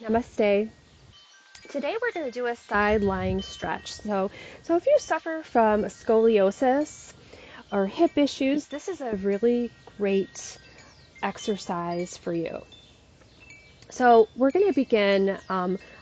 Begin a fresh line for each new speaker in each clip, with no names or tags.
Namaste. Today we're going to do a side lying stretch. So if you suffer from scoliosis or hip issues, this is a really great exercise for you. So we're going to begin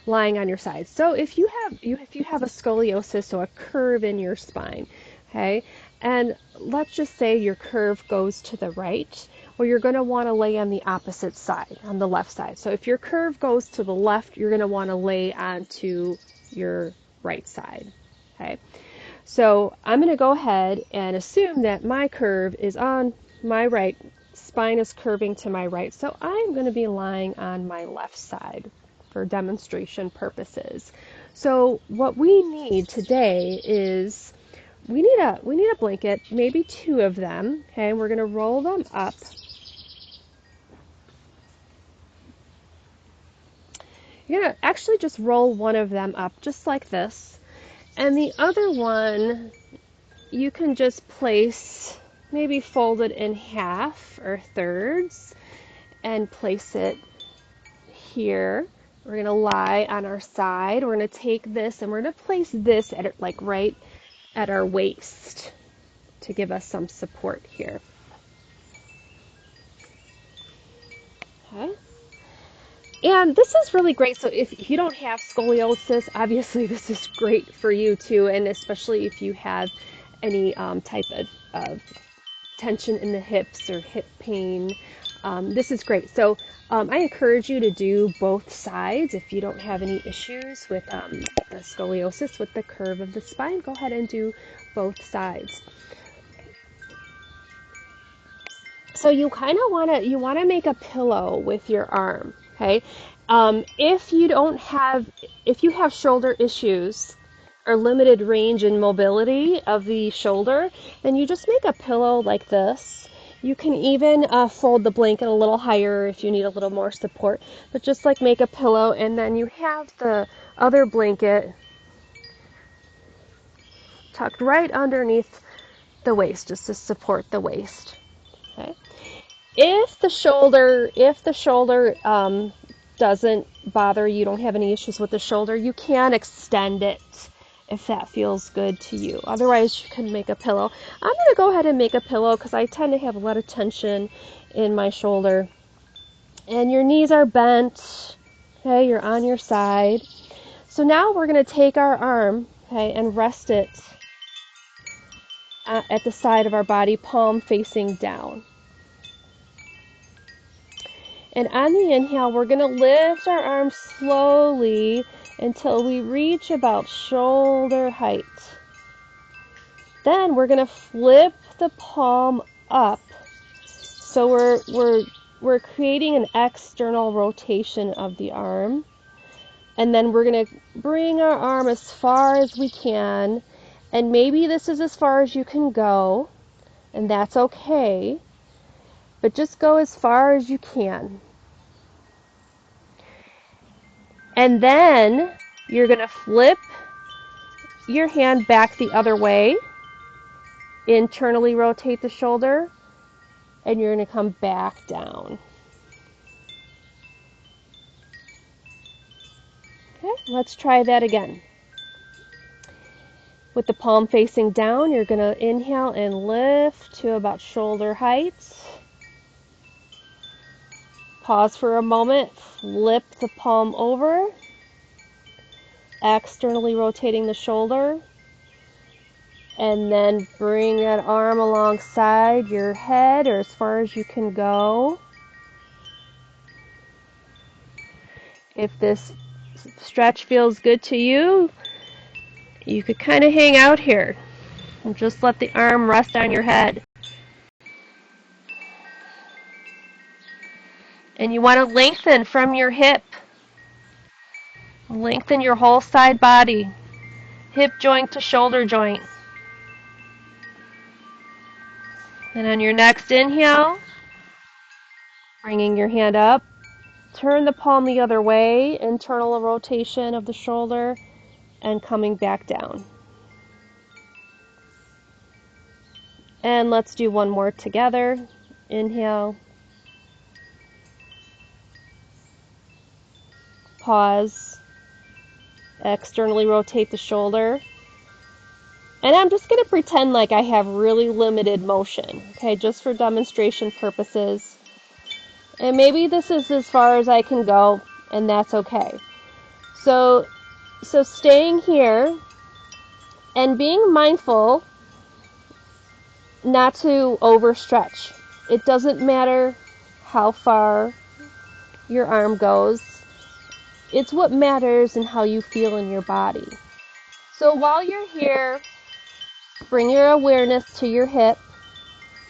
lying on your side. So if you have a scoliosis, so a curve in your spine, okay, and let's just say your curve goes to the right, well, you're going to want to lay on the opposite side, on the left side. So if your curve goes to the left, you're going to want to lay onto your right side, okay. So I'm going to go ahead and assume that my curve is on my right, spine is curving to my right, so I'm going to be lying on my left side for demonstration purposes. So what we need today is we need a blanket, maybe two of them, okay, and we're going to roll them up. You're going to actually just roll one of them up just like this, and the other one you can just place, maybe fold it in half or thirds and place it here. We're going to lie on our side. We're going to take this and we're going to place this at like right at our waist to give us some support here. Okay. And this is really great. So if you don't have scoliosis, obviously this is great for you too, and especially if you have any type of tension in the hips or hip pain. This is great. So I encourage you to do both sides. If you don't have any issues with the scoliosis, with the curve of the spine, go ahead and do both sides. So you kind of want to make a pillow with your arm, okay? If you have shoulder issues or limited range and mobility of the shoulder, then you just make a pillow like this. You can even fold the blanket a little higher if you need a little more support, but just like make a pillow, and then you have the other blanket tucked right underneath the waist, just to support the waist. Okay. If the shoulder doesn't bother you, don't have any issues with the shoulder, you can extend it if that feels good to you. Otherwise, you can make a pillow. I'm going to go ahead and make a pillow because I tend to have a lot of tension in my shoulder. And your knees are bent, okay, you're on your side. So now we're going to take our arm, okay, and rest it at the side of our body, palm facing down. And on the inhale, we're going to lift our arms slowly until we reach about shoulder height. Then we're going to flip the palm up. So we're creating an external rotation of the arm. And then we're going to bring our arm as far as we can. And maybe this is as far as you can go, and that's okay. But just go as far as you can. And then you're going to flip your hand back the other way, internally rotate the shoulder, and you're going to come back down. Okay, let's try that again. With the palm facing down, you're going to inhale and lift to about shoulder height. Pause for a moment, flip the palm over, externally rotating the shoulder, and then bring that arm alongside your head or as far as you can go. If this stretch feels good to you, you could kind of hang out here and just let the arm rest on your head. And you want to lengthen from your hip. Lengthen your whole side body, hip joint to shoulder joint. And on your next inhale, bringing your hand up, turn the palm the other way, internal rotation of the shoulder, and coming back down. And let's do one more together. Inhale. pause, externally rotate the shoulder. And I'm just going to pretend like I have really limited motion, okay, just for demonstration purposes. And maybe this is as far as I can go, and that's okay. So staying here and being mindful not to overstretch. It doesn't matter how far your arm goes. It's what matters and how you feel in your body. So while you're here, bring your awareness to your hip,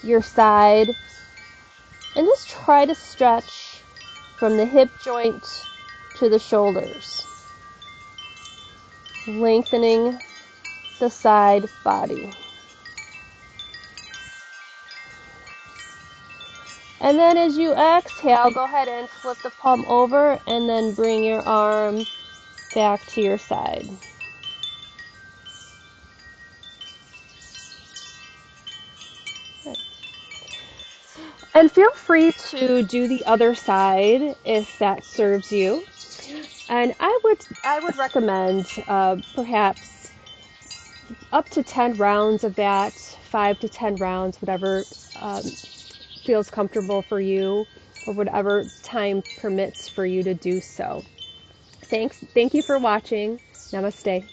your side, and just try to stretch from the hip joint to the shoulders, lengthening the side body. And then as you exhale, go ahead and flip the palm over and then bring your arm back to your side. And feel free to do the other side if that serves you. And I would recommend perhaps up to 10 rounds of that, 5 to 10 rounds, whatever feels comfortable for you or whatever time permits for you to do so. Thank you for watching. Namaste.